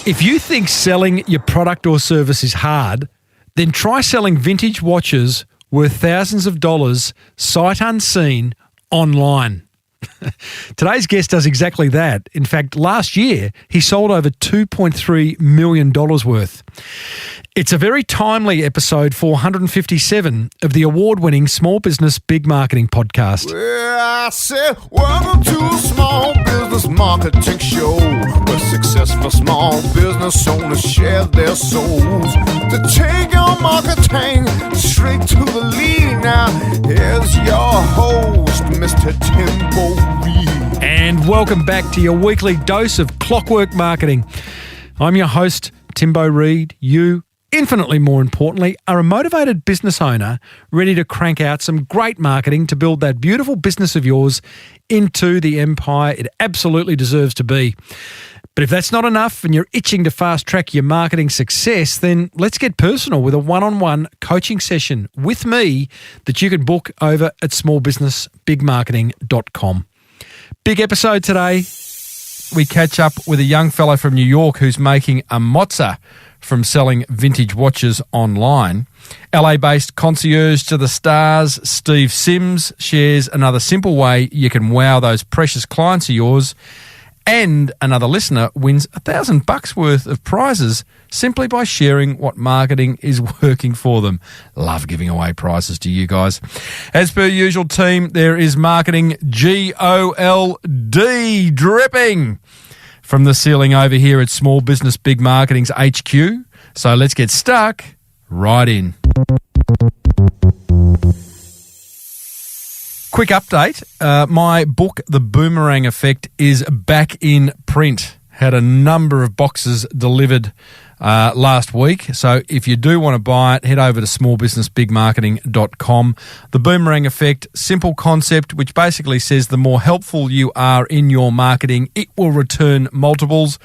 If you think selling your product or service is hard, then try selling vintage watches worth thousands of dollars, sight unseen, online. Today's guest does exactly that. In fact, last year, he sold over $2.3 million worth. It's a very timely episode 457 of the award-winning Small Business Big Marketing podcast. Well, I said, welcome to a small business marketing show where successful small business owners share their souls to take your marketing straight to the lead. Now, here's your host, Mr. Timbo Reid. And welcome back to your weekly dose of clockwork marketing. I'm your host, Timbo Reid. You, infinitely more importantly, are a motivated business owner ready to crank out some great marketing to build that beautiful business of yours into the empire it absolutely deserves to be. But if that's not enough and you're itching to fast track your marketing success, then let's get personal with a one-on-one coaching session with me that you can book over at smallbusinessbigmarketing.com. Big episode today. We catch up with a young fellow from New York who's making a mozza from selling vintage watches online. LA-based concierge to the stars, Steve Sims, shares another simple way you can wow those precious clients of yours. And another listener wins $1,000 worth of prizes simply by sharing what marketing is working for them. Love giving away prizes to you guys. As per usual, team, there is marketing GOLD dripping from the ceiling over here at Small Business Big Marketing's HQ. So let's get stuck right in. Quick update. My book, The Boomerang Effect, is back in print. Had a number of boxes delivered last week. So if you do want to buy it, head over to smallbusinessbigmarketing.com. The Boomerang Effect, simple concept, which basically says the more helpful you are in your marketing, it will return multiples.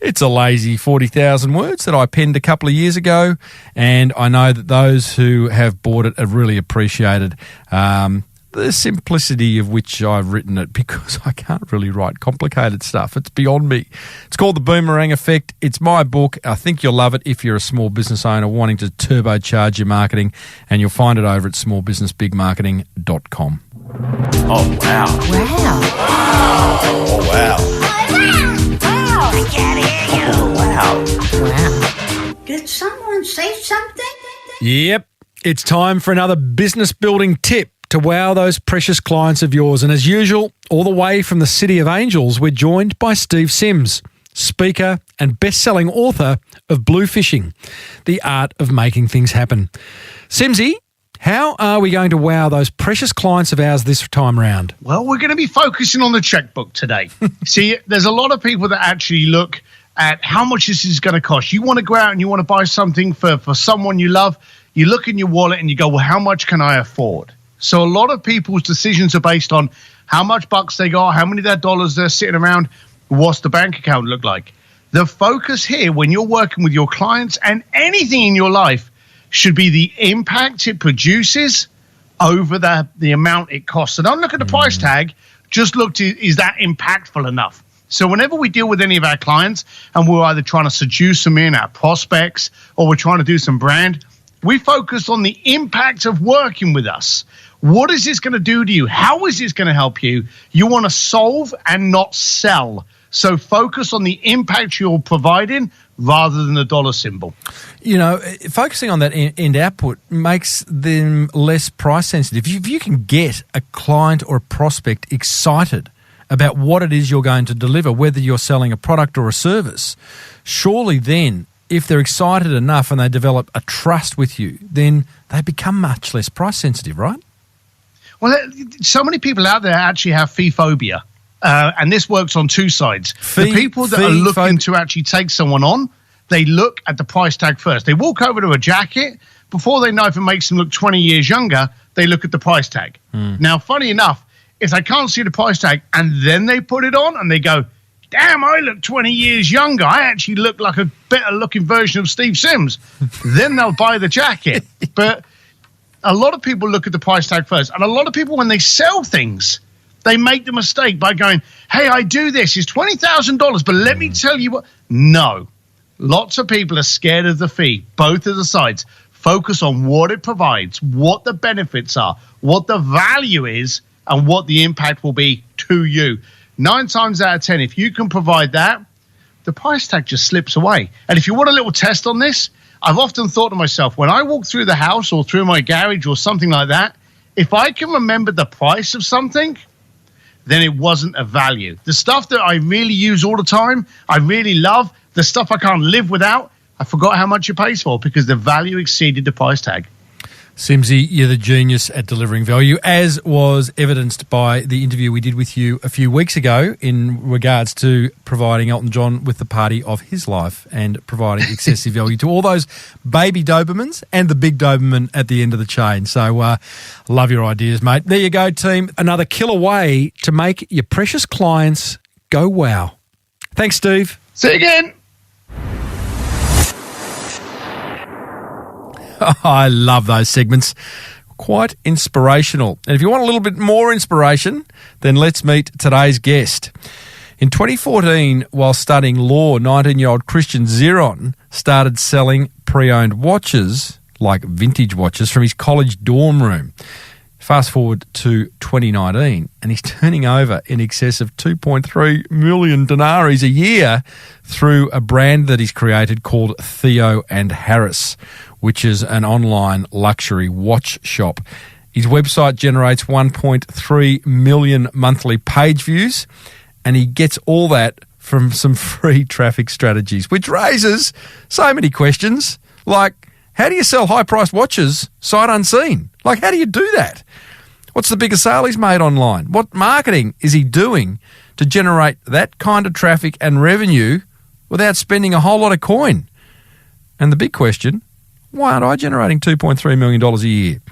It's a lazy 40,000 words that I penned a couple of years ago, and I know that those who have bought it have really appreciated the simplicity of which I've written it, because I can't really write complicated stuff. It's beyond me. It's called The Boomerang Effect. It's my book. I think you'll love it if you're a small business owner wanting to turbocharge your marketing, and you'll find it over at smallbusinessbigmarketing.com. Oh, wow. Wow. Oh, wow. Wow. I can't hear you. Oh, wow. Wow. Did someone say something? Yep, it's time for another business building tip to wow those precious clients of yours. And as usual, all the way from the City of Angels, we're joined by Steve Sims, speaker and best-selling author of Blue Fishing, The Art of Making Things Happen. Simsy, how are we going to wow those precious clients of ours this time around? Well, we're going to be focusing on the checkbook today. See, there's a lot of people that actually look at how much this is going to cost. You want to go out and you want to buy something for someone you love. You look in your wallet and you go, well, how much can I afford? So a lot of people's decisions are based on how much bucks they got, how many of their dollars they're sitting around, what's the bank account look like. The focus here when you're working with your clients and anything in your life should be the impact it produces over the amount it costs. So don't look at the price tag, just look to, is that impactful enough? So whenever we deal with any of our clients and we're either trying to seduce them in, our prospects, or we're trying to do some brand, we focus on the impact of working with us. What is this going to do to you? How is this going to help you? You want to solve and not sell. So focus on the impact you're providing rather than the dollar symbol. You know, focusing on that end output makes them less price sensitive. If you can get a client or a prospect excited about what it is you're going to deliver, whether you're selling a product or a service, surely then, if they're excited enough and they develop a trust with you, then they become much less price sensitive, right? Well, so many people out there actually have fee phobia, and this works on two sides. The people that are looking to actually take someone on, they look at the price tag first. They walk over to a jacket. Before they know if it makes them look 20 years younger, they look at the price tag. Now, funny enough, if they can't see the price tag and then they put it on and they go, damn, I look 20 years younger, I actually look like a better looking version of Steve Sims, then they'll buy the jacket. But a lot of people look at the price tag first. And a lot of people, when they sell things, They make the mistake by going, hey, I do this. It's $20,000, but let me tell you what. No. Lots of people are scared of the fee, both of the sides. Focus on what it provides, what the benefits are, what the value is, and what the impact will be to you. 9 times out of 10, if you can provide that, the price tag just slips away. And if you want a little test on this, I've often thought to myself, when I walk through the house or through my garage or something like that, if I can remember the price of something, then it wasn't a value. The stuff that I really use all the time, I really love, the stuff I can't live without, I forgot how much it pays for because the value exceeded the price tag. Simsy, you're the genius at delivering value, as was evidenced by the interview we did with you a few weeks ago in regards to providing Elton John with the party of his life and providing excessive value to all those baby Dobermans and the big Doberman at the end of the chain. So love your ideas, mate. There you go, team. Another killer way to make your precious clients go wow. Thanks, Steve. See you again. I love those segments. Quite inspirational. And if you want a little bit more inspiration, then let's meet today's guest. In 2014, while studying law, 19-year-old Christian Zeron started selling pre-owned watches, like vintage watches, from his college dorm room. Fast forward to 2019, and he's turning over in excess of 2.3 million denaries a year through a brand that he's created called Theo Harris, which is an online luxury watch shop. His website generates 1.3 million monthly page views, and he gets all that from some free traffic strategies, which raises so many questions, like, how do you sell high-priced watches sight unseen? Like, how do you do that? What's the biggest sale he's made online? What marketing is he doing to generate that kind of traffic and revenue without spending a whole lot of coin? And the big question, why aren't I generating $2.3 million a year?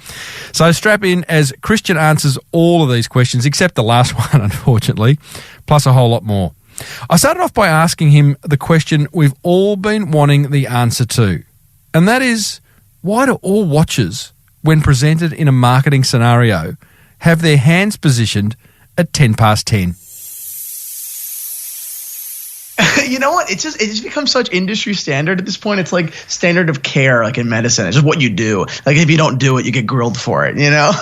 So strap in as Christian answers all of these questions, except the last one, unfortunately, plus a whole lot more. I started off by asking him the question we've all been wanting the answer to, and that is, why do all watches, when presented in a marketing scenario, have their hands positioned at 10 past 10? You know what? It just becomes such industry standard at this point. It's like standard of care, like in medicine. It's just what you do. Like if you don't do it, you get grilled for it, you know?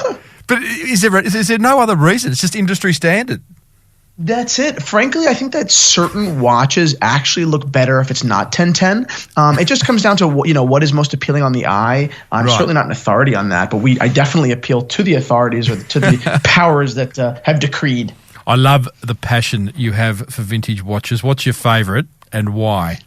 But is there no other reason? It's just industry standard. That's it. Frankly, I think that certain watches actually look better if it's not 10-10. It just comes down to what is most appealing on the eye. I'm certainly not an authority on that, but I definitely appeal to the authorities or to the powers that have decreed. I love the passion you have for vintage watches. What's your favorite and why?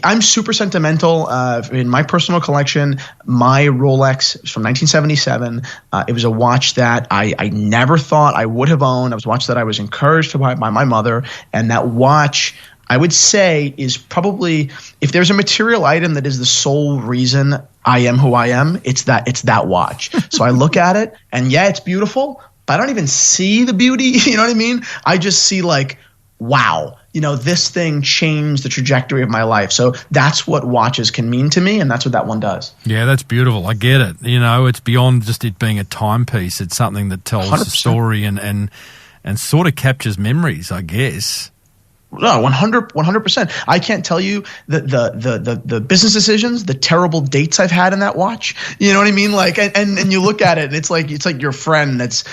I'm super sentimental. In my personal collection, my Rolex is from 1977. It was a watch that I never thought I would have owned. It was a watch that I was encouraged to buy by my mother. And that watch, I would say, is probably, if there's a material item that is the sole reason I am who I am, it's that watch. So I look at it, and yeah, it's beautiful, but I don't even see the beauty. You know what I mean? I just see like, wow, this thing changed the trajectory of my life. So that's what watches can mean to me, and that's what that one does. Yeah, that's beautiful. I get it. It's beyond just it being a timepiece. It's something that tells 100%. a story and sort of captures memories, I guess. No, 100%. I can't tell you the business decisions, the terrible dates I've had in that watch. You know what I mean? Like, and you look at it, and it's like your friend that's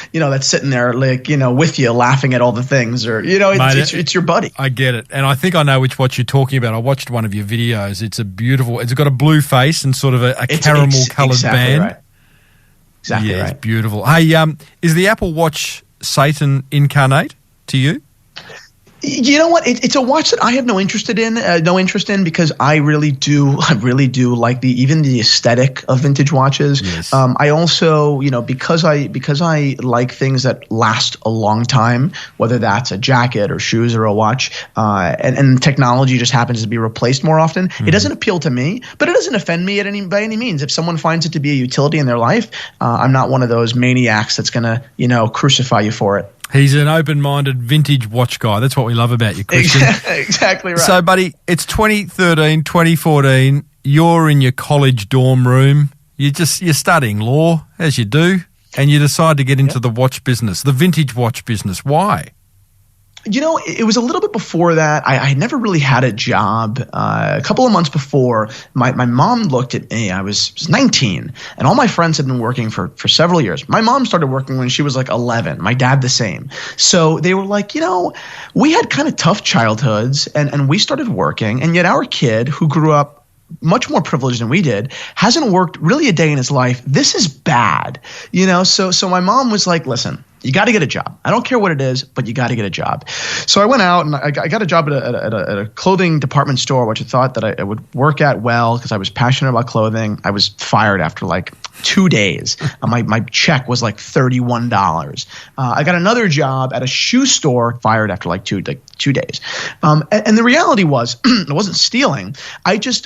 sitting there like with you, laughing at all the things, or it's your buddy. I get it, and I think I know which watch you're talking about. I watched one of your videos. It's it's got a blue face and sort of a caramel coloured band. Right. Exactly right. It's beautiful. Hey, is the Apple Watch Satan incarnate to you? You know what? It's a watch that I have no interest in because I really do like even the aesthetic of vintage watches. Yes. I also, because I like things that last a long time, whether that's a jacket or shoes or a watch, and technology just happens to be replaced more often. It doesn't appeal to me, but it doesn't offend me by any means. If someone finds it to be a utility in their life, I'm not one of those maniacs that's gonna, crucify you for it. He's an open-minded vintage watch guy. That's what we love about you, Christian. Exactly right. So, buddy, it's 2013, 2014. You're in your college dorm room. You're studying law, as you do. and you decide to get into the watch business, the vintage watch business. Why? It was a little bit before that. I had never really had a job. A couple of months before, my mom looked at me. I was 19, and all my friends had been working for several years. My mom started working when she was like 11. My dad the same. So they were like, we had kind of tough childhoods, and we started working, and yet our kid who grew up much more privileged than we did hasn't worked really a day in his life. This is bad. So my mom was like, listen, you got to get a job. I don't care what it is, but you got to get a job. So I went out and I got a job at a clothing department store, which I thought that I would work at well because I was passionate about clothing. I was fired after like 2 days. My check was like $31. I got another job at a shoe store, fired after like two days. And the reality was, I wasn't stealing.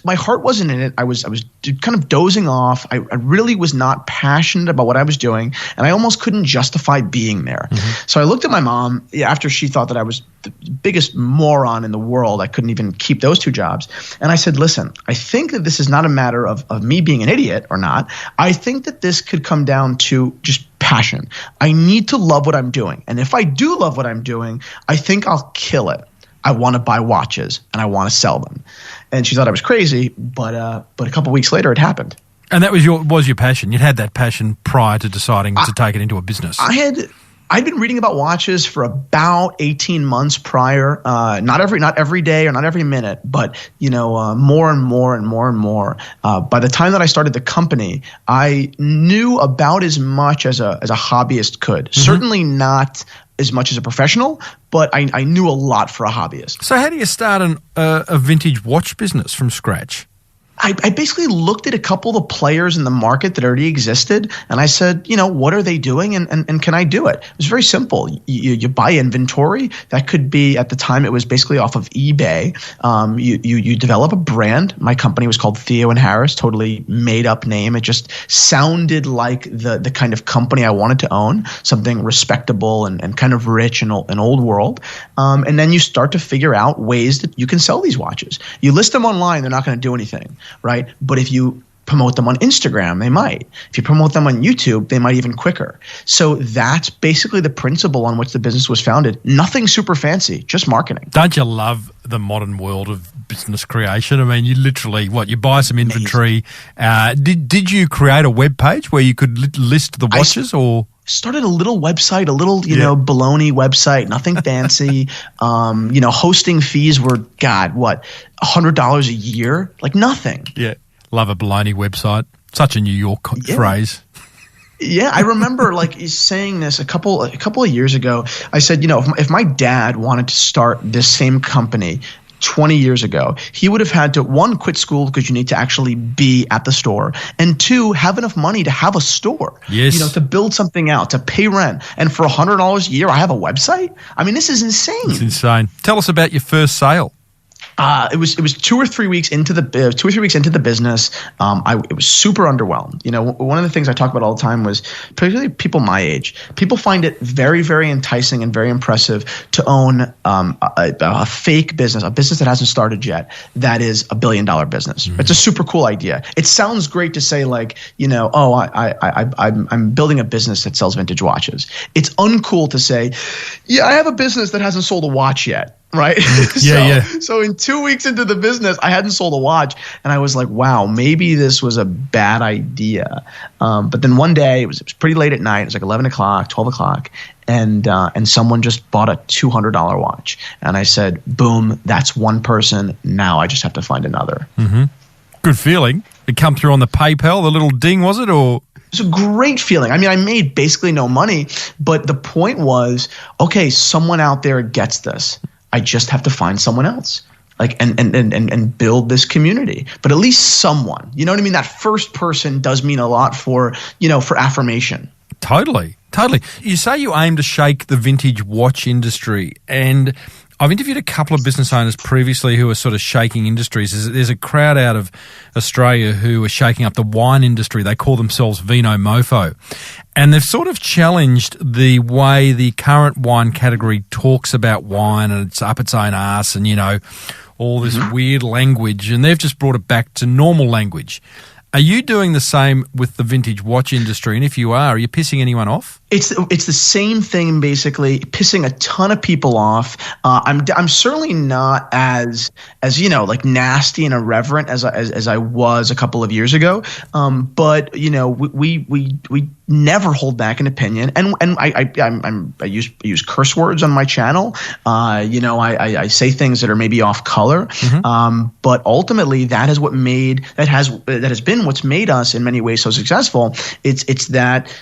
My heart wasn't in it. I was kind of dozing off. I really was not passionate about what I was doing, and I almost couldn't justify being there. So I looked at my mom after she thought that I was the biggest moron in the world. I couldn't even keep those 2 jobs. And I said, listen, I think that this is not a matter of me being an idiot or not. I think that this could come down to just passion. I need to love what I'm doing. And if I do love what I'm doing, I think I'll kill it. I want to buy watches and I want to sell them. And she thought I was crazy, but a couple weeks later it happened. And that was your passion. You'd had that passion prior to deciding to take it into a business. I'd been reading about watches for about 18 months prior. Not every day or not every minute, but more and more and more and more. By the time that I started the company, I knew about as much as a hobbyist could. Certainly not as much as a professional, but I knew a lot for a hobbyist. So how do you start a vintage watch business from scratch? I basically looked at a couple of the players in the market that already existed, and I said, what are they doing, and can I do it? It was very simple. You buy inventory. That could be, at the time, it was basically off of eBay. You develop a brand. My company was called Theo Harris, totally made up name. It just sounded like the kind of company I wanted to own, something respectable and kind of rich and old world. And then you start to figure out ways that you can sell these watches. You list them online, they're not going to do anything. Right. But if you promote them on Instagram, they might. If you promote them on YouTube, they might even quicker. So that's basically the principle on which the business was founded. Nothing super fancy, just marketing. Don't you love the modern world of business creation? I mean, you literally, you buy some inventory. Did you create a web page where you could list the watches or? Started a little website, a little, baloney website, nothing fancy. Hosting fees were, $100 a year? Like nothing. Yeah. Love a baloney website. Such a New York phrase. Yeah, I remember saying this a couple of years ago. I said, if my dad wanted to start this same company 20 years ago, he would have had to, 1, quit school because you need to actually be at the store, and 2, have enough money to have a store. Yes. To build something out, to pay rent. And for $100 a year, I have a website? I mean, this is insane. It's insane. Tell us about your first sale. It was 2 or 3 weeks into the business. It was super underwhelmed. One of the things I talk about all the time was, particularly people my age, people find it very, very enticing and very impressive to own a fake business, a business that hasn't started yet, that is $1 billion business. Mm-hmm. It's a super cool idea. It sounds great to say I'm building a business that sells vintage watches. It's uncool to say, yeah, I have a business that hasn't sold a watch yet. Right. So in 2 weeks into the business, I hadn't sold a watch, and I was like, wow, maybe this was a bad idea. But then one day, it was pretty late at night. It was like 11 o'clock, 12 o'clock. And someone just bought a $200 watch. And I said, boom, that's one person. Now I just have to find another. Mm-hmm. Good feeling. It come through on the PayPal, the little ding, was it? Or It's a great feeling. I mean, I made basically no money, but the point was, okay, someone out there gets this. I just have to find someone else, and build this community. But at least someone, you know what I mean? That first person does mean a lot for affirmation. Totally. You say you aim to shake the vintage watch industry, and I've interviewed a couple of business owners previously who are sort of shaking industries. There's a crowd out of Australia who are shaking up the wine industry. They call themselves Vino Mofo. And they've sort of challenged the way the current wine category talks about wine, and it's up its own arse and, all this weird language. And they've just brought it back to normal language. Are you doing the same with the vintage watch industry? And if you are you pissing anyone off? It's the same thing, basically, pissing a ton of people off. I'm certainly not as like nasty and irreverent as I was a couple of years ago. But we never hold back an opinion, and I use curse words on my channel. I say things that are maybe off color. But ultimately, that has been what's made us in many ways so successful. It's that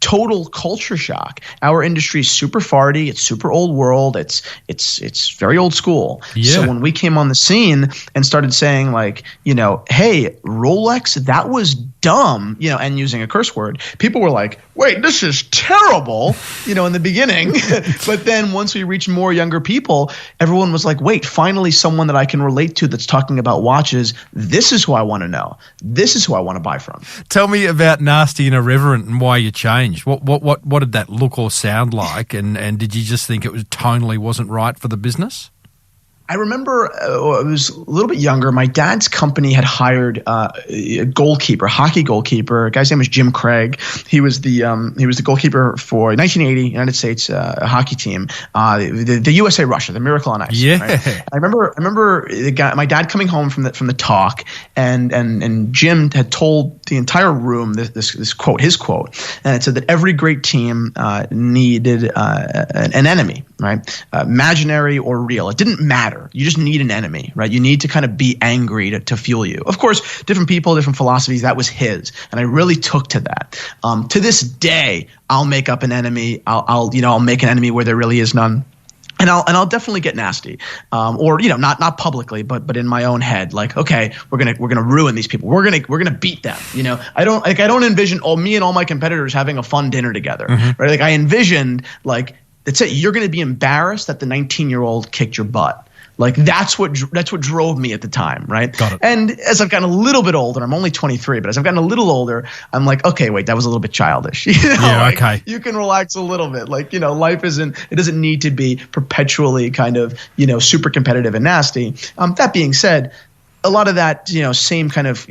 total culture shock. Our industry is super farty. It's super old world. It's very old school. Yeah. So when we came on the scene and started saying like, hey, Rolex, that was dumb, and using a curse word, people were like, wait, this is terrible, in the beginning. But then once we reached more younger people, everyone was like, wait, finally someone that I can relate to that's talking about watches. This is who I want to know. This is who I want to buy from. Tell me about nasty and irreverent and why you changed. What did that look or sound like? And did you just think it was tonally wasn't right for the business? I remember I was a little bit younger. My dad's company had hired a goalkeeper, hockey goalkeeper. A guy's name was Jim Craig. He was the goalkeeper for 1980 United States hockey team, the USA Russia, the Miracle on Ice. Yeah. Right? I remember the guy, my dad coming home from the talk, and Jim had told the entire room this quote, his quote, and it said that every great team needed an enemy, right? Imaginary or real. It didn't matter. You just need an enemy, right? You need to kind of be angry to fuel you. Of course, different people, different philosophies. That was his, and I really took to that. To this day, I'll make up an enemy. I'll make an enemy where there really is none. And I'll definitely get nasty, or not publicly, but in my own head. Like, okay, we're gonna ruin these people. We're gonna beat them. I don't envision me and all my competitors having a fun dinner together, right? Like I envisioned like that's it. You're gonna be embarrassed that the 19-year-old kicked your butt. Like that's what drove me at the time, right? Got it. And as I've gotten a little bit older, I'm only 23, but as I've gotten a little older, I'm like, okay, wait, that was a little bit childish. Okay. You can relax a little bit. Like, life doesn't need to be perpetually kind of, super competitive and nasty. That being said, a lot of that, same kind of,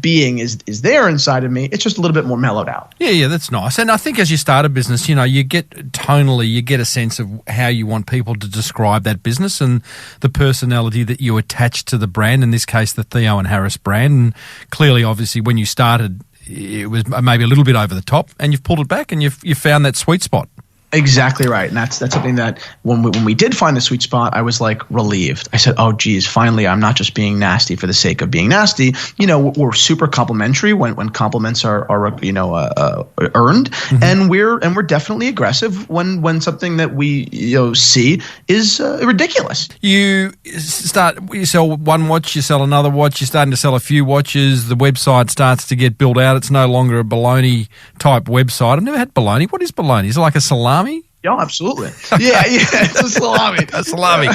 being is there inside of me. It's just a little bit more mellowed out. Yeah, that's nice. And I think as you start a business, you get a sense of how you want people to describe that business and the personality that you attach to the brand, in this case, the Theo and Harris brand. And clearly, obviously, when you started, it was maybe a little bit over the top, and you've pulled it back and you've found that sweet spot. Exactly right. And that's something that when we did find the sweet spot, I was like relieved. I said, oh, geez, finally, I'm not just being nasty for the sake of being nasty. We're super complimentary when compliments are earned. And we're definitely aggressive when something that we see is ridiculous. You sell one watch, you sell another watch, you're starting to sell a few watches. The website starts to get built out. It's no longer a baloney type website. I've never had baloney. What is baloney? Is it like a salami? Yeah, absolutely. Yeah, it's a salami. A salami.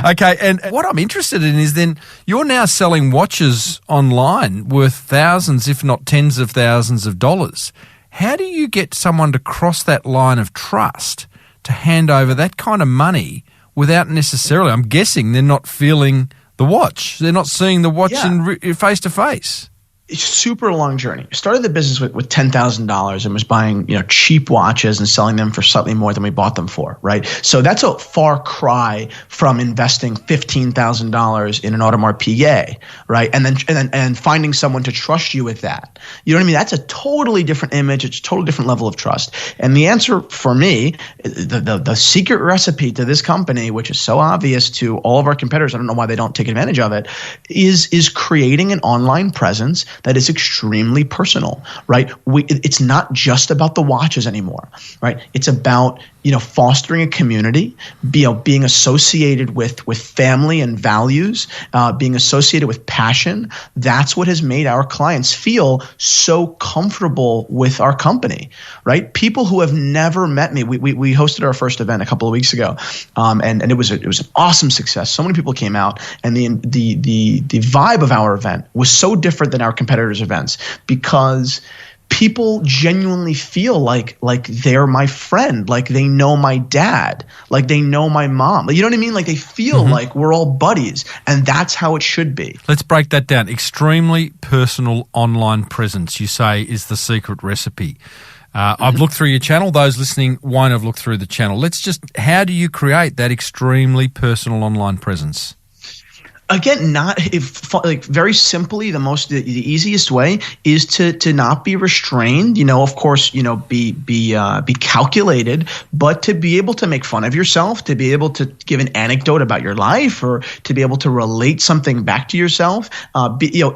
Okay, and what I'm interested in is then you're now selling watches online worth thousands, if not tens of thousands of dollars. How do you get someone to cross that line of trust to hand over that kind of money without necessarily, I'm guessing they're not feeling the watch. They're not seeing the watch in face to face. It's a super long journey. I started the business with $10,000 and was buying cheap watches and selling them for slightly more than we bought them for, right? So that's a far cry from investing $15,000 in an Audemars Piguet, right? And then finding someone to trust you with that. You know what I mean? That's a totally different image. It's a totally different level of trust. And the answer for me, the secret recipe to this company, which is so obvious to all of our competitors, I don't know why they don't take advantage of it, is creating an online presence that is extremely personal, right? It's not just about the watches anymore, right? It's about fostering a community, being associated with family and values, being associated with passion. That's what has made our clients feel so comfortable with our company, right? People who have never met me. We hosted our first event a couple of weeks ago, and it was an awesome success. So many people came out, and the vibe of our event was so different than our competitors' events because people genuinely feel like they're my friend, like they know my dad, like they know my mom. You know what I mean? Like they feel like we're all buddies, and that's how it should be. Let's break that down. Extremely personal online presence, you say, is the secret recipe. I've looked through your channel. Those listening won't have looked through the channel. How do you create that extremely personal online presence? Again, very simply, the easiest way is to not be restrained. Of course, be calculated, but to be able to make fun of yourself, to be able to give an anecdote about your life, or to be able to relate something back to yourself.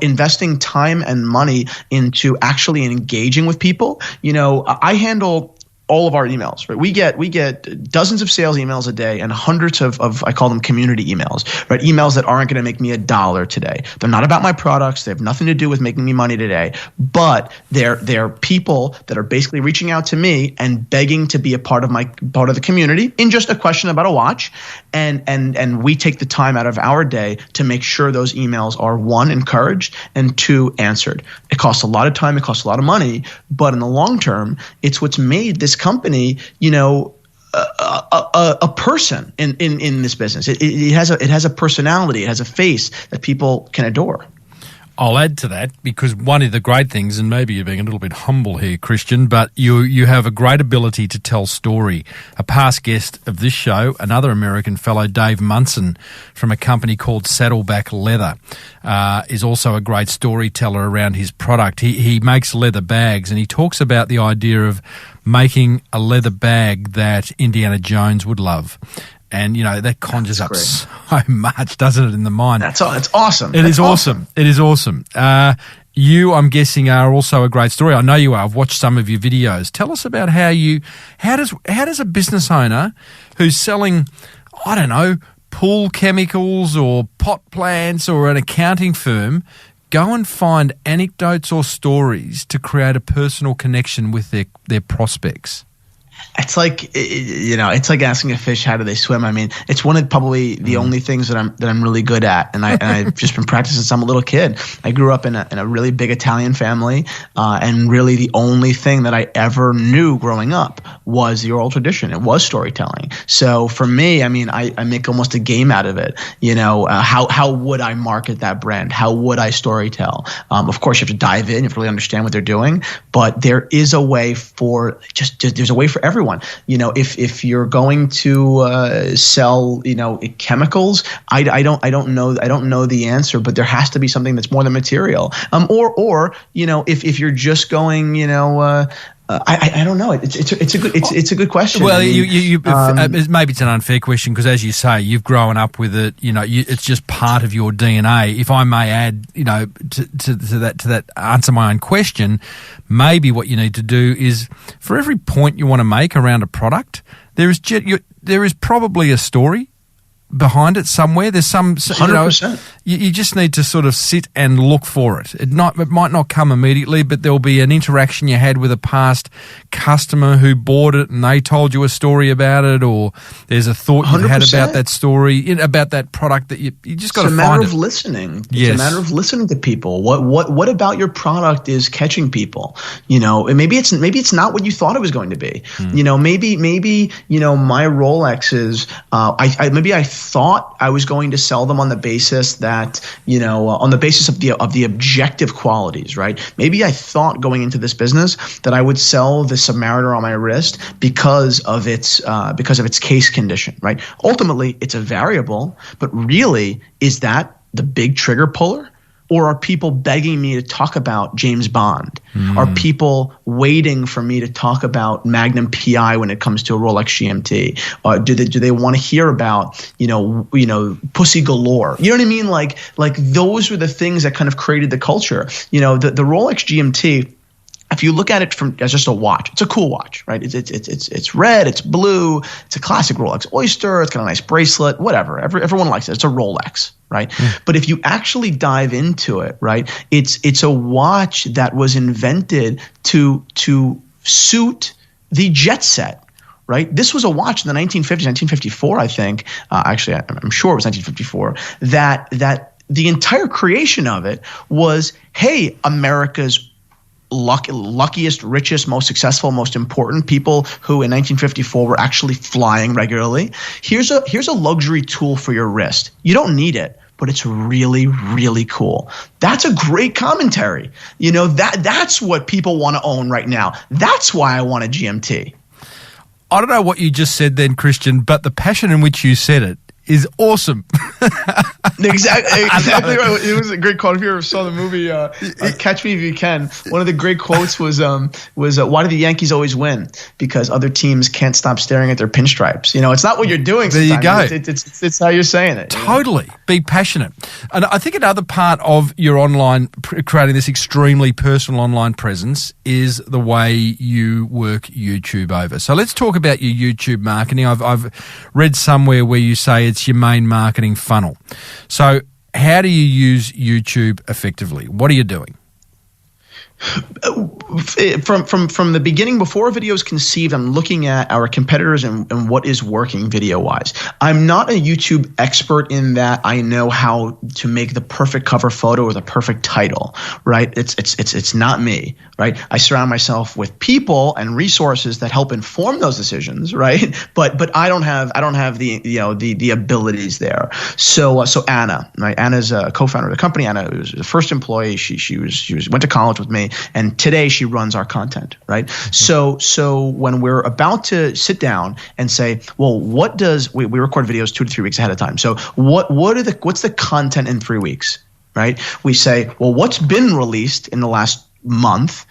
Investing time and money into actually engaging with people. I handle all of our emails, right? We get dozens of sales emails a day and hundreds of I call them community emails, right? Emails that aren't going to make me $1 today. They're not about my products. They have nothing to do with making me money today, but they're people that are basically reaching out to me and begging to be a part of the community in just a question about a watch. And we take the time out of our day to make sure those emails are, 1, encouraged, and 2, answered. It costs a lot of time. It costs a lot of money, but in the long term, it's what's made this company, a person in this business. It has a personality. It has a face that people can adore. I'll add to that, because one of the great things, and maybe you're being a little bit humble here, Christian, but you have a great ability to tell story. A past guest of this show, another American fellow, Dave Munson, from a company called Saddleback Leather, is also a great storyteller around his product. He makes leather bags, and he talks about the idea of making a leather bag that Indiana Jones would love. And, that conjures up so much, doesn't it, in the mind? It's awesome. It is awesome. It is awesome. You, I'm guessing, are also a great story. I know you are. I've watched some of your videos. Tell us about how does a business owner who's selling, I don't know, pool chemicals or pot plants or an accounting firm go and find anecdotes or stories to create a personal connection with their prospects? It's like asking a fish how do they swim. I mean, it's one of probably the only things that I'm really good at, and I've just been practicing since I'm a little kid. I grew up in a really big Italian family, and really the only thing that I ever knew growing up was the oral tradition. It was storytelling. So for me, I mean, I make almost a game out of it. How would I market that brand? How would I storytell? Of course, you have to dive in. You have to really understand what they're doing, but there is a way for there's a way for everyone. If you're going to sell, chemicals, I don't know the answer, but there has to be something that's more than material. Or if you're just going, I don't know. It's a good question. Well, maybe it's an unfair question, because, as you say, you've grown up with it. It's just part of your DNA. If I may add, to that answer my own question, maybe what you need to do is, for every point you want to make around a product, there is probably a story behind it somewhere. There's some 100%. You just need to sort of sit and look for it. It might not come immediately, but there'll be an interaction you had with a past customer who bought it and they told you a story about it, or there's a thought you had about that story, about that product that you just got to find it. It's a matter of listening. Yes. It's a matter of listening to people. What about your product is catching people? Maybe it's not what you thought it was going to be. Maybe my Rolexes, I thought I was going to sell them on the basis that, on the basis of the objective qualities, right? Maybe I thought going into this business that I would sell the Submariner on my wrist because of its case condition, right? Ultimately, it's a variable, but really, is that the big trigger puller? Or are people begging me to talk about James Bond? Are people waiting for me to talk about Magnum PI when it comes to a Rolex GMT? Do they want to hear about Pussy Galore? You know what I mean? Like those were the things that kind of created the culture. The Rolex GMT, if you look at it as just a watch, it's a cool watch, right? It's red, it's blue, it's a classic Rolex Oyster, it's got a nice bracelet, whatever. Everyone likes it. It's a Rolex, right? But if you actually dive into it, right, it's a watch that was invented to suit the jet set. Right? This was a watch in the 1950s, 1954, I think. Actually, I'm sure it was 1954. That the entire creation of it was, hey, America's luckiest, richest, most successful, most important people who in 1954 were actually flying regularly. Here's a luxury tool for your wrist. You don't need it, but it's really, really cool. That's a great commentary. That's what people want to own right now. That's why I want a GMT. I don't know what you just said then, Christian, but the passion in which you said it is awesome. Exactly right. It was a great quote. If you ever saw the movie Catch Me If You Can, one of the great quotes was why do the Yankees always win? Because other teams can't stop staring at their pinstripes. It's not what you're doing. There you go. It's how you're saying it. Totally. Be passionate. And I think another part of your creating this extremely personal online presence is the way you work YouTube over. So let's talk about your YouTube marketing. I've read somewhere where you say it's your main marketing funnel. So how do you use YouTube effectively? What are you doing? From the beginning, before a video is conceived, I'm looking at our competitors and what is working video-wise. I'm not a YouTube expert in that I know how to make the perfect cover photo or the perfect title, right? It's not me, right? I surround myself with people and resources that help inform those decisions, right? But I don't have the abilities there. So Anna, right? Anna's a co-founder of the company. Anna was the first employee. She went to college with me. And today she runs our content, right? So when we're about to sit down and say, well, we record videos 2 to 3 weeks ahead of time. So what's the content in 3 weeks, right? We say, well, what's been released in the last month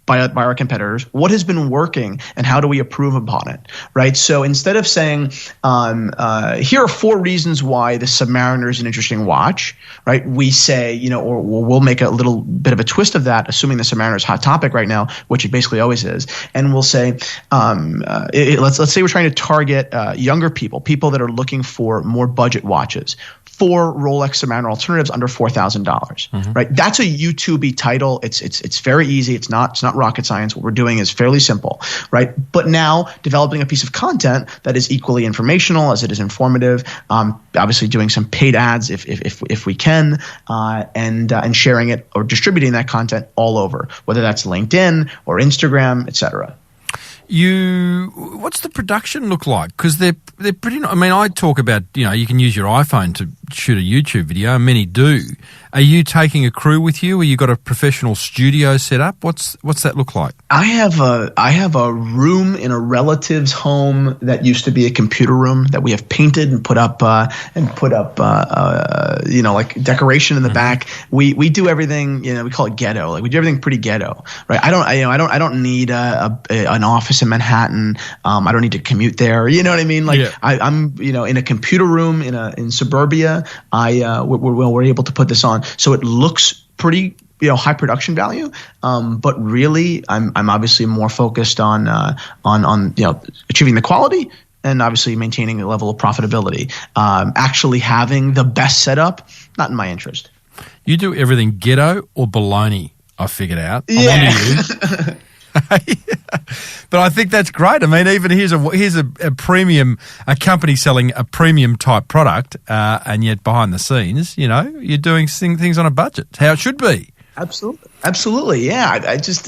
by our competitors, what has been working, and how do we improve upon it, right? So instead of saying, here are 4 reasons why the Submariner is an interesting watch, right? We say, or we'll make a little bit of a twist of that, assuming the Submariner is a hot topic right now, which it basically always is. And we'll say, let's say we're trying to target younger people that are looking for more budget watches. 4 Rolex Submariner alternatives under $4,000, right? That's a YouTube-y title. It's very easy. It's not rocket science. What we're doing is fairly simple, right? But now developing a piece of content that is equally informational as it is informative. Obviously, doing some paid ads if we can, and sharing it or distributing that content all over, whether that's LinkedIn or Instagram, etc. What's the production look like? Because they're pretty. I mean, I talk about you can use your iPhone to shoot a YouTube video, and many do. Are you taking a crew with you, or you got a professional studio set up? What's that look like? I have a room in a relative's home that used to be a computer room that we have painted and put up like decoration in the back. We do everything. We call it ghetto. Like we do everything pretty ghetto, right? I don't need an office in Manhattan. I don't need to commute there. You know what I mean? Like I'm in a computer room in suburbia. We're able to put this on, so it looks pretty high production value. But really, I'm obviously more focused on achieving the quality and obviously maintaining a level of profitability. Actually having the best setup, not in my interest. You do everything ghetto or baloney. I figured out. Yeah. I'm onto you. But I think that's great. I mean, even here's a premium, a company selling a premium type product, and yet behind the scenes, you're doing things on a budget. It's how it should be. Absolutely. Yeah. I was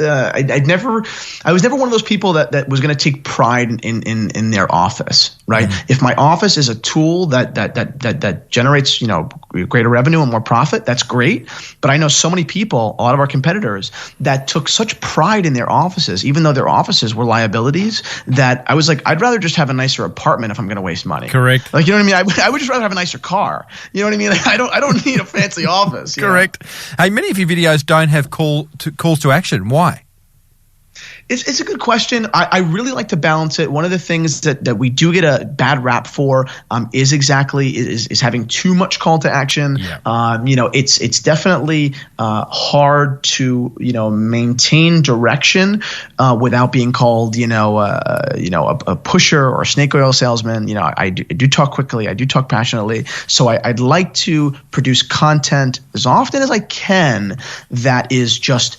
never one of those people that was going to take pride in their office, right? Mm-hmm. If my office is a tool that generates, greater revenue and more profit, that's great. But I know so many people, a lot of our competitors, that took such pride in their offices, even though their offices were liabilities, that I was like, I'd rather just have a nicer apartment if I'm going to waste money. Correct. Like, you know what I mean? I would just rather have a nicer car. You know what I mean? Like, I don't need a fancy office. Correct. Hey, many of your videos don't have calls to action. Why? It's a good question. I really like to balance it. One of the things that we do get a bad rap for is having too much call to action. Yeah. It's definitely hard to maintain direction without being called a pusher or a snake oil salesman. I do talk quickly. I do talk passionately. So I'd like to produce content as often as I can that is just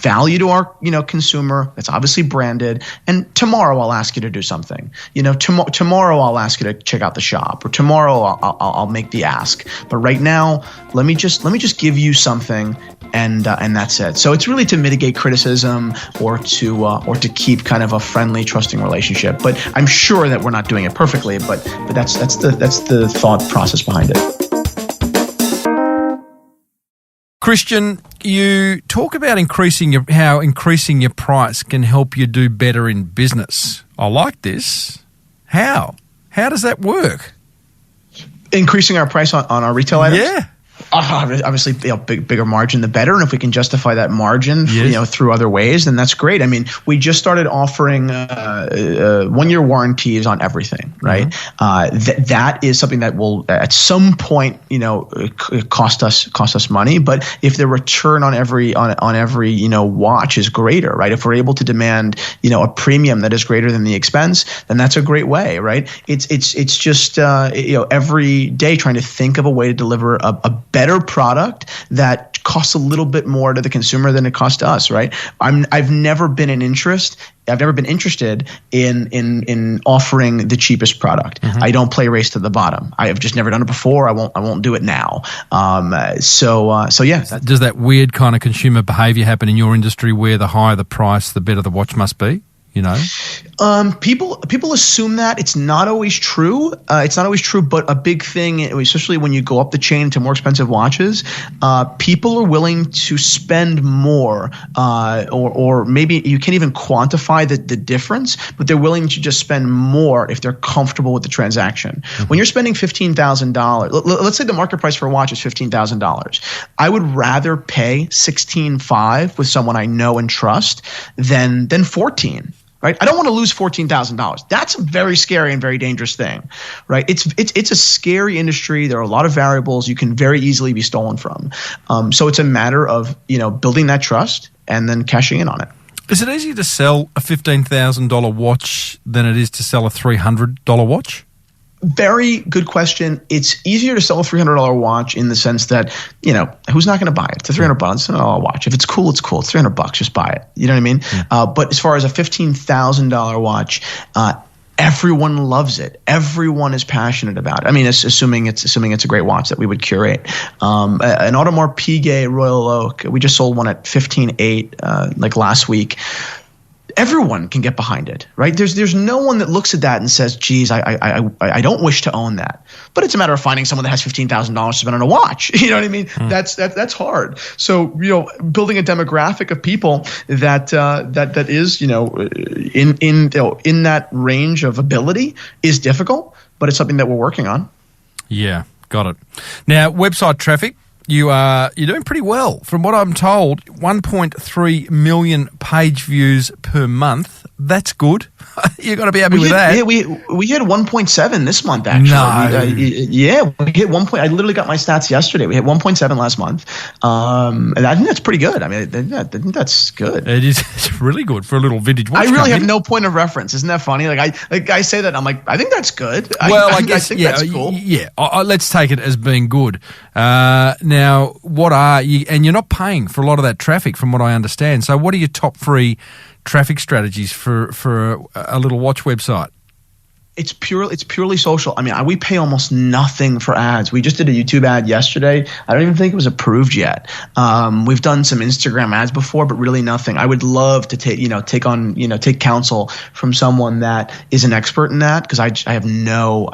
value to our consumer. It's obviously branded. And tomorrow I'll ask you to do something. Tomorrow I'll ask you to check out the shop, or tomorrow I'll make the ask. But right now, let me just give you something, and that's it. So it's really to mitigate criticism or to keep kind of a friendly, trusting relationship. But I'm sure that we're not doing it perfectly. But that's the thought process behind it. Christian, you talk about how increasing your price can help you do better in business. I like this. How? How does that work? Increasing our price on our retail items? Yeah. Obviously, bigger margin, the better. And if we can justify that margin, yes, through other ways, then that's great. I mean, we just started offering 1-year warranties on everything, right? Mm-hmm. That is something that will, at some point, cost us money. But if the return on every watch is greater, right? If we're able to demand, a premium that is greater than the expense, then that's a great way, right? It's just every day trying to think of a way to deliver a better product that costs a little bit more to the consumer than it costs us, right? I've never been interested in offering the cheapest product. Mm-hmm. I don't play race to the bottom. I have just never done it before. I won't do it now. So yeah. Does that weird kind of consumer behavior happen in your industry where the higher the price, the better the watch must be? People assume that. It's not always true. But a big thing, especially when you go up the chain to more expensive watches, people are willing to spend more, or maybe you can't even quantify the difference, but they're willing to just spend more if they're comfortable with the transaction. Mm-hmm. When you're spending $15,000, let's say the market price for a watch is $15,000. I would rather pay $16,500 with someone I know and trust than $14,000. Right? I don't want to lose $14,000. That's a very scary and very dangerous thing, right? It's a scary industry. There are a lot of variables you can very easily be stolen from. So it's a matter of building that trust and then cashing in on it. Is it easier to sell a $15,000 watch than it is to sell a $300 watch? Very good question. It's easier to sell a $300 watch in the sense that, who's not going to buy it? It's a $300 watch. If it's cool, it's cool. It's $300. Just buy it. You know what I mean? Mm. But as far as a $15,000 watch, everyone loves it. Everyone is passionate about it. I mean, assuming it's a great watch that we would curate. An Audemars Piguet Royal Oak, we just sold one at $15,800 like last week. Everyone can get behind it, right? There's no one that looks at that and says, geez, I don't wish to own that. But it's a matter of finding someone that has $15,000 to spend on a watch. You know what I mean? That's hard. So, building a demographic of people that is, in that range of ability is difficult, but it's something that we're working on. Yeah, got it. Now, website traffic. You're doing pretty well. From what I'm told, 1.3 million page views per month. That's good. You've got to be happy with that. Yeah, we hit 1.7 this month, actually. We hit 1. I literally got my stats yesterday. We hit 1.7 last month. And I think that's pretty good. I mean, I think that's good. It is. It's really good for a little vintage watch company. Have no point of reference. Isn't that funny? I say that, and I'm like, I think that's good. I guess, I think that's cool. Yeah, let's take it as being good. Now, what are you? And you're not paying for a lot of that traffic, from what I understand. So, what are your top 3 traffic strategies for a little watch website? It's purely social. I mean, we pay almost nothing for ads. We just did a YouTube ad yesterday. I don't even think it was approved yet. We've done some Instagram ads before, but really nothing. I would love to take counsel from someone that is an expert in that, because I just have no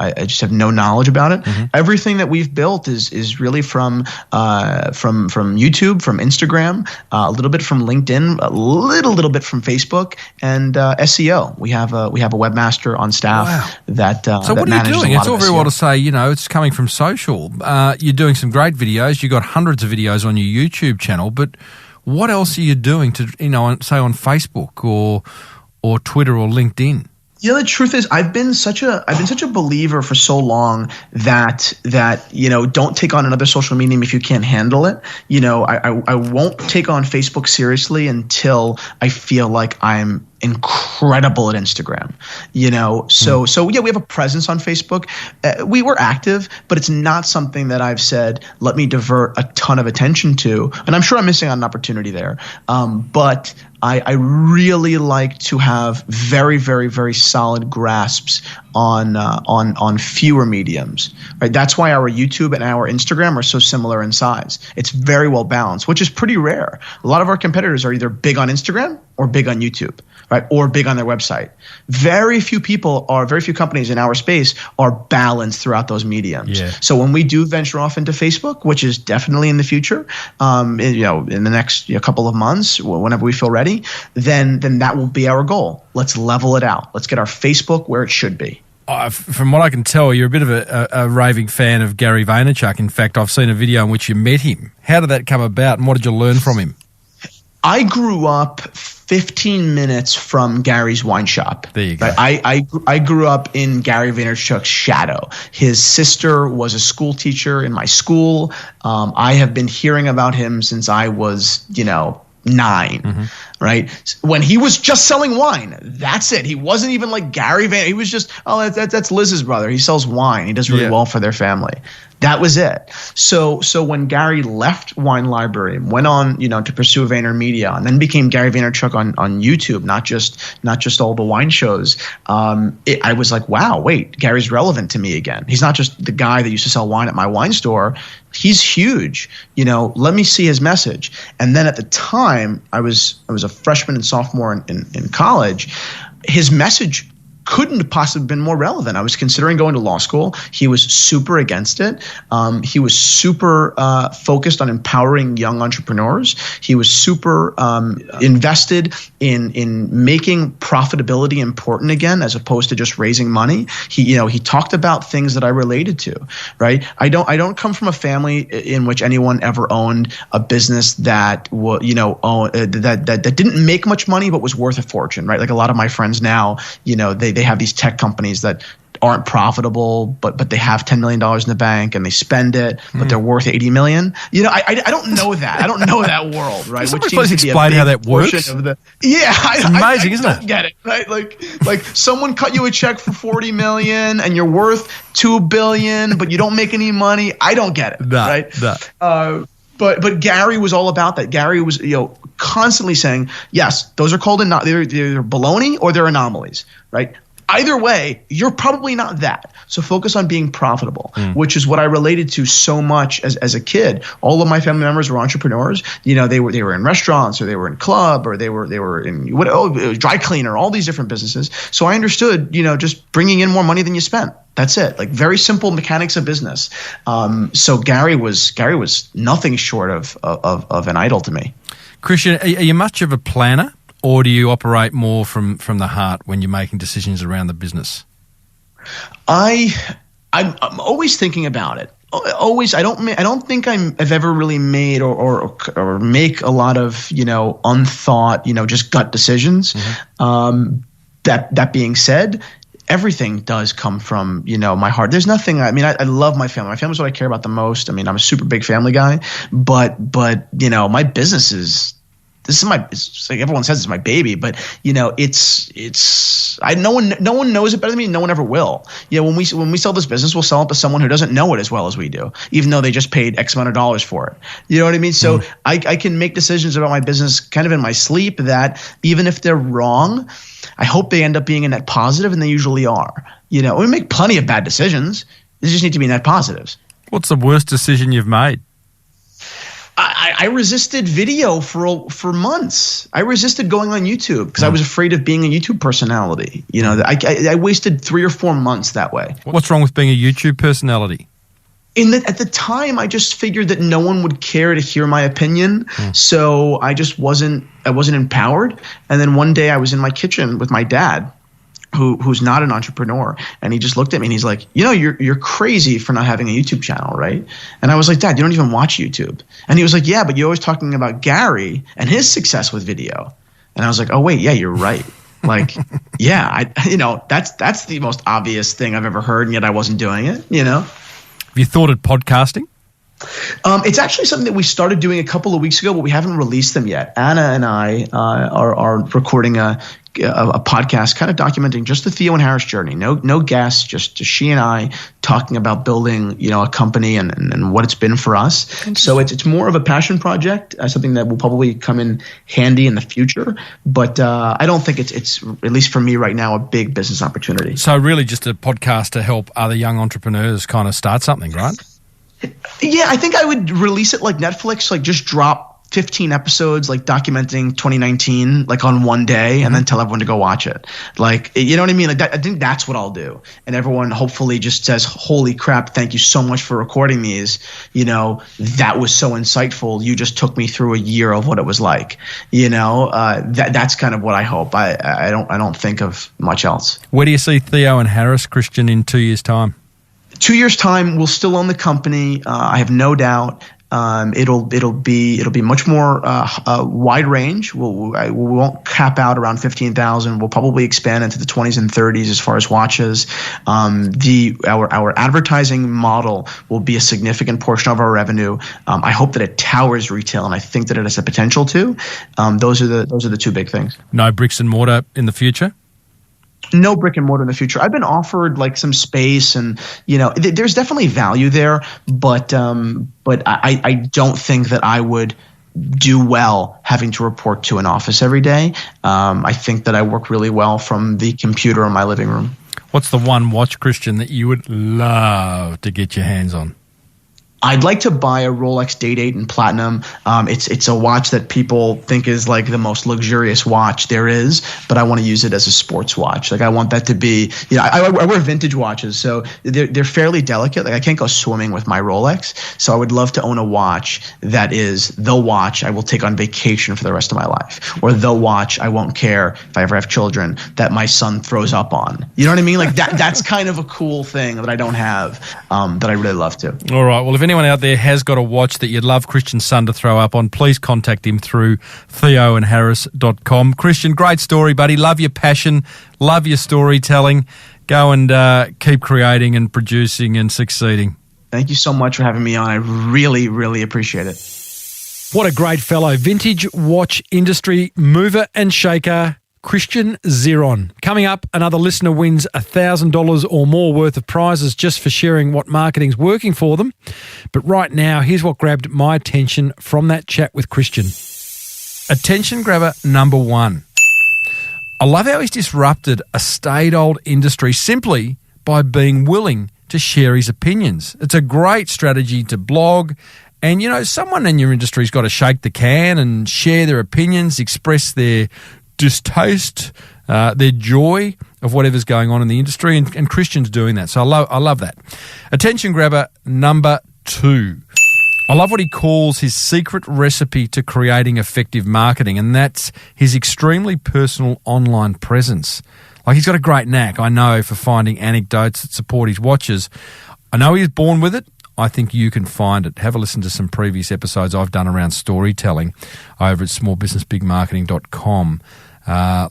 knowledge about it. Mm-hmm. Everything that we've built is really from YouTube, from Instagram, a little bit from LinkedIn, a little bit from Facebook, and SEO. We have a webmaster on staff. Wow. So what are you doing? It's all very well to say, it's coming from social. You're doing some great videos. You've got hundreds of videos on your YouTube channel, but what else are you doing to, say on Facebook or Twitter or LinkedIn? The truth is, I've been such a believer for so long that don't take on another social medium if you can't handle it. I won't take on Facebook seriously until I feel like I'm incredible at Instagram, so yeah, we have a presence on Facebook. We were active, but it's not something that I've said, let me divert a ton of attention to. And I'm sure I'm missing on an opportunity there. But I really like to have very, very, very solid grasps on fewer mediums, right? That's why our YouTube and our Instagram are so similar in size. It's very well balanced, which is pretty rare. A lot of our competitors are either big on Instagram or big on YouTube, right? Or big on their website. Very few companies in our space are balanced throughout those mediums. Yeah. So when we do venture off into Facebook, which is definitely in the future, in the next couple of months, whenever we feel ready, then that will be our goal. Let's level it out. Let's get our Facebook where it should be. From what I can tell, you're a bit of a raving fan of Gary Vaynerchuk. In fact, I've seen a video in which you met him. How did that come about, and what did you learn from him? I grew up 15 minutes from Gary's wine shop. There you go. Right? I grew up in Gary Vaynerchuk's shadow. His sister was a school teacher in my school. I have been hearing about him since I was, 9, right? When he was just selling wine, that's it. He wasn't even like Gary Vaynerchuk. He was just, that's Liz's brother. He sells wine. He does really well for their family. That was it. So when Gary left Wine Library and went on, to pursue VaynerMedia, and then became Gary Vaynerchuk on YouTube, not just all the wine shows, I was like, wow, wait, Gary's relevant to me again. He's not just the guy that used to sell wine at my wine store. He's huge. Let me see his message. And then at the time, I was a freshman and sophomore in college. His message couldn't have possibly been more relevant. I was considering going to law school. He was super against it. He was super focused on empowering young entrepreneurs. He was super invested in making profitability important again, as opposed to just raising money. He talked about things that I related to. Right? I don't come from a family in which anyone ever owned a business that that didn't make much money but was worth a fortune. Right? Like a lot of my friends now, they have these tech companies that aren't profitable, but they have $10 million in the bank and they spend it, but they're worth $80 million. I don't know that. I don't know that world, right? Which please explain how that works. It's amazing, isn't it? I don't get it, right? Like someone cut you a check for $40 million and you're worth $2 billion, but you don't make any money. I don't get it, right? But Gary was all about that. Gary was, constantly saying, yes, those are called they're baloney or they're anomalies, right? Either way, you're probably not that. So focus on being profitable, which is what I related to so much as a kid. All of my family members were entrepreneurs. They were in restaurants, or they were in club, or they were in dry cleaner, all these different businesses. So I understood, just bringing in more money than you spent. That's it. Like very simple mechanics of business. So Gary was nothing short of an idol to me. Christian, are you much of a planner? Or do you operate more from the heart when you're making decisions around the business? I'm always thinking about it. Always. I don't think I've ever really made or make a lot of unthought just gut decisions. That being said, everything does come from my heart. There's nothing. I love my family. My family's what I care about the most. I'm a super big family guy, but my business is. It's like everyone says it's my baby, but no one knows it better than me. No one ever will. When we sell this business, we'll sell it to someone who doesn't know it as well as we do, even though they just paid X amount of dollars for it. You know what I mean? So I can make decisions about my business kind of in my sleep that even if they're wrong, I hope they end up being a net positive, and they usually are. We make plenty of bad decisions. They just need to be net positives. What's the worst decision you've made? I resisted video for months. I resisted going on YouTube because I was afraid of being a YouTube personality. I wasted 3 or 4 months that way. What's wrong with being a YouTube personality? At the time, I just figured that no one would care to hear my opinion, so I just wasn't empowered. And then one day I was in my kitchen with my dad, who's not an entrepreneur, and he just looked at me and he's like, you're crazy for not having a YouTube channel, right? And I was like, Dad, you don't even watch YouTube. And he was like, yeah, but you're always talking about Gary and his success with video. And I was like, oh wait, yeah, you're right. Like, yeah, that's the most obvious thing I've ever heard, and yet I wasn't doing it. Have you thought of podcasting? It's actually something that we started doing a couple of weeks ago, but we haven't released them yet. Anna and I are recording a a podcast kind of documenting just the Theo and Harris journey. No guests, just she and I talking about building, a company and what it's been for us. So it's more of a passion project, something that will probably come in handy in the future. But I don't think it's, at least for me right now, a big business opportunity. So really just a podcast to help other young entrepreneurs kind of start something, right? Yeah, I think I would release it like Netflix, like just drop 15 episodes, like documenting 2019, like on one day, and then tell everyone to go watch it. Like, you know what I mean? Like I think that's what I'll do. And everyone hopefully just says, holy crap, thank you so much for recording these. That was so insightful. You just took me through a year of what it was like. That's kind of what I hope. I don't think of much else. Where do you see Theo and Harris, Christian, in 2 years' time? 2 years' time, we'll still own the company. I have no doubt. It'll be much more wide range. We won't cap out around 15,000. We'll probably expand into the 20s and 30s as far as watches. Our advertising model will be a significant portion of our revenue. I hope that it towers retail, and I think that it has the potential to. Those are the two big things. No bricks and mortar in the future? No brick and mortar in the future. I've been offered like some space, and there's definitely value there, but I don't think that I would do well having to report to an office every day. I think that I work really well from the computer in my living room. What's the one watch, Christian, that you would love to get your hands on? I'd like to buy a Rolex Day-Date in platinum. It's a watch that people think is like the most luxurious watch there is, but I want to use it as a sports watch. Like I want that to be, I wear vintage watches, so they're fairly delicate. Like I can't go swimming with my Rolex, so I would love to own a watch that is the watch I will take on vacation for the rest of my life, or the watch I won't care if I ever have children that my son throws up on. You know what I mean? Like that's kind of a cool thing that I don't have, that I really love to. All right. Well, if anyone out there has got a watch that you'd love Christian's son to throw up on, please contact him through theoandharris.com. Christian, great story, buddy. Love your passion. Love your storytelling. Go and keep creating and producing and succeeding. Thank you so much for having me on. I really, really appreciate it. What a great fellow. Vintage watch industry mover and shaker, Christian Zeron. Coming up, another listener wins $1,000 or more worth of prizes just for sharing what marketing's working for them. But right now, here's what grabbed my attention from that chat with Christian. Attention grabber number one. I love how he's disrupted a staid-old industry simply by being willing to share his opinions. It's a great strategy to blog, and, someone in your industry's got to shake the can and share their opinions, express their distaste, their joy of whatever's going on in the industry, and Christian's doing that. So I love that. Attention grabber number two. I love what he calls his secret recipe to creating effective marketing, and that's his extremely personal online presence. Like, he's got a great knack, I know, for finding anecdotes that support his watches. I know he was born with it. I think you can find it. Have a listen to some previous episodes I've done around storytelling over at smallbusinessbigmarketing.com.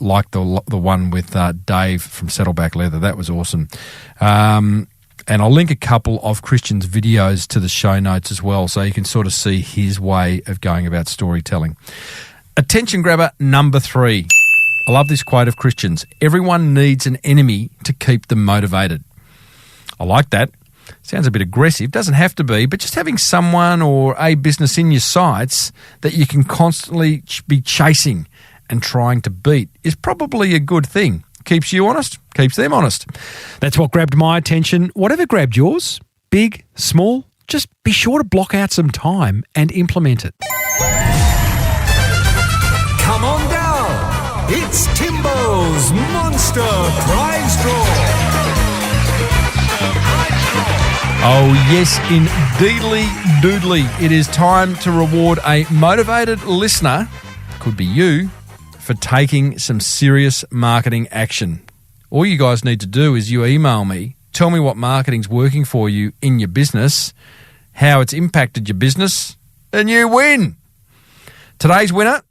Like the one with Dave from Saddleback Leather. That was awesome. And I'll link a couple of Christian's videos to the show notes as well, so you can sort of see his way of going about storytelling. Attention grabber number three. I love this quote of Christian's. Everyone needs an enemy to keep them motivated. I like that. Sounds a bit aggressive. Doesn't have to be, but just having someone or a business in your sights that you can constantly be chasing and trying to beat is probably a good thing. Keeps you honest, keeps them honest. That's what grabbed my attention. Whatever grabbed yours, big, small, just be sure to block out some time and implement it. Come on down. It's Timbo's Monster Prize Draw. Oh, yes, indeedly doodly. It is time to reward a motivated listener, could be you, for taking some serious marketing action. All you guys need to do is you email me, tell me what marketing's working for you in your business, how it's impacted your business, and you win. Today's winner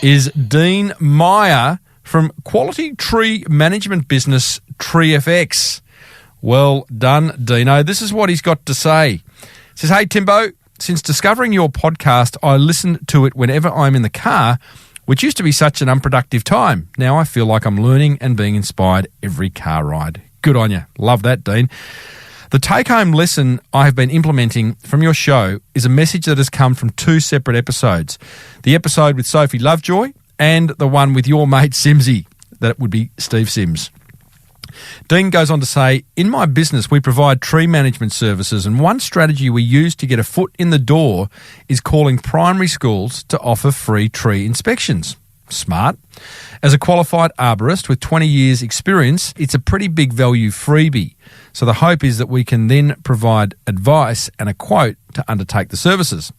is Dean Meyer from quality tree management business TreeFX. Well done, Dino. This is what he's got to say. He says, hey, Timbo, Since discovering your podcast, I listen to it whenever I'm in the car, which used to be such an unproductive time. Now I feel like I'm learning and being inspired every car ride. Good on you. Love that, Dean. The take-home lesson I have been implementing from your show is a message that has come from 2 separate episodes. The episode with Sophie Lovejoy and the one with your mate Simsy. That would be Steve Sims. Dean goes on to say, in my business, we provide tree management services, and one strategy we use to get a foot in the door is calling primary schools to offer free tree inspections. Smart. As a qualified arborist with 20 years experience, it's a pretty big value freebie. So the hope is that we can then provide advice and a quote to undertake the services.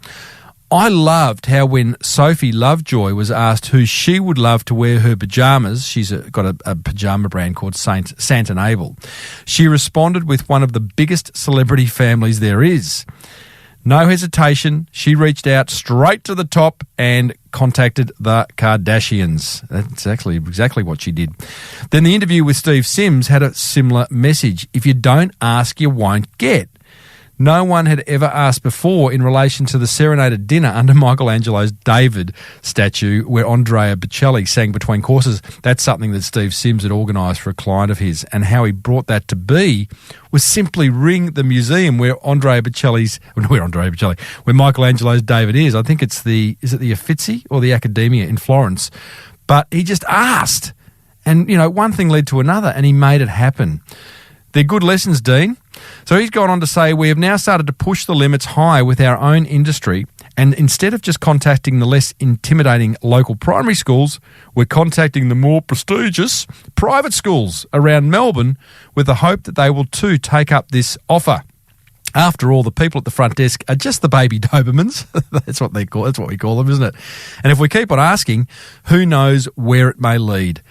I loved how when Sophie Lovejoy was asked who she would love to wear her pyjamas, she's got a pyjama brand called Sant and Abel, she responded with one of the biggest celebrity families there is. No hesitation, she reached out straight to the top and contacted the Kardashians. That's exactly what she did. Then the interview with Steve Sims had a similar message. If you don't ask, you won't get. No one had ever asked before in relation to the serenaded dinner under Michelangelo's David statue where Andrea Bocelli sang between courses. That's something that Steve Sims had organised for a client of his, and how he brought that to be was simply ring the museum where where Michelangelo's David is. I think is it the Uffizi or the Accademia in Florence? But he just asked, and one thing led to another, and he made it happen. They're good lessons, Dean. So he's gone on to say, we have now started to push the limits high with our own industry, and instead of just contacting the less intimidating local primary schools, we're contacting the more prestigious private schools around Melbourne with the hope that they will too take up this offer. After all, the people at the front desk are just the baby Dobermans. That's what we call them, isn't it? And if we keep on asking, who knows where it may lead.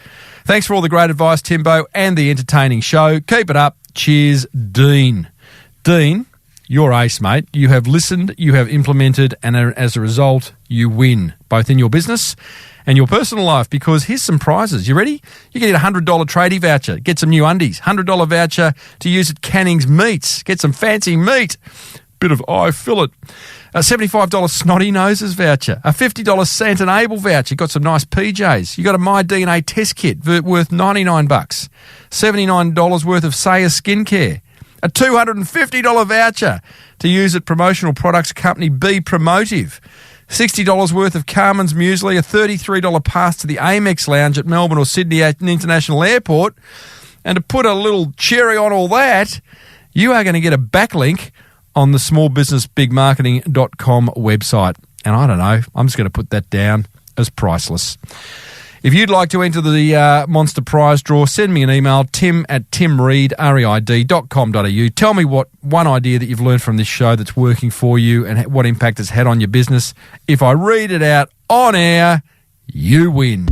Thanks for all the great advice, Timbo, and the entertaining show. Keep it up. Cheers, Dean. Dean, you're ace, mate. You have listened, you have implemented, and as a result, you win, both in your business and your personal life, because here's some prizes. You ready? You can get a $100 tradie voucher. Get some new undies. $100 voucher to use at Canning's Meats. Get some fancy meat. Bit of eye fillet. A $75 Snotty Noses voucher. A $50 Sant and Abel voucher. Got some nice PJs. You got a My DNA test kit worth $99. $79 worth of Saya skincare. A $250 voucher to use at promotional products company Be Promotive. $60 worth of Carmen's Muesli. A $33 pass to the Amex Lounge at Melbourne or Sydney International Airport. And to put a little cherry on all that, you are going to get a backlink on the smallbusinessbigmarketing.com website. And I don't know, I'm just going to put that down as priceless. If you'd like to enter the Monster Prize draw, send me an email, tim@timreid.com.au. Tell me what one idea that you've learned from this show that's working for you and what impact it's had on your business. If I read it out on air, you win.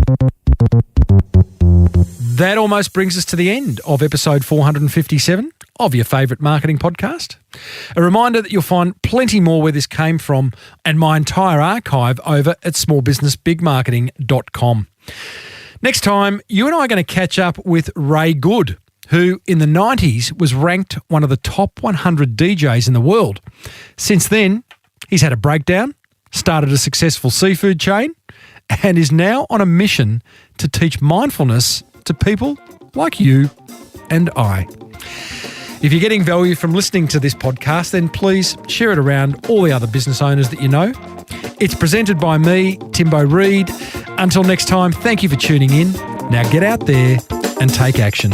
That almost brings us to the end of episode 457 of your favourite marketing podcast. A reminder that you'll find plenty more where this came from and my entire archive over at smallbusinessbigmarketing.com. Next time, you and I are going to catch up with Reid, who in the 90s was ranked one of the top 100 DJs in the world. Since then, he's had a breakdown, started a successful seafood chain, and is now on a mission to teach mindfulness to people like you and I. If you're getting value from listening to this podcast, then please share it around all the other business owners that you know. It's presented by me, Timbo Reid. Until next time, thank you for tuning in. Now get out there and take action.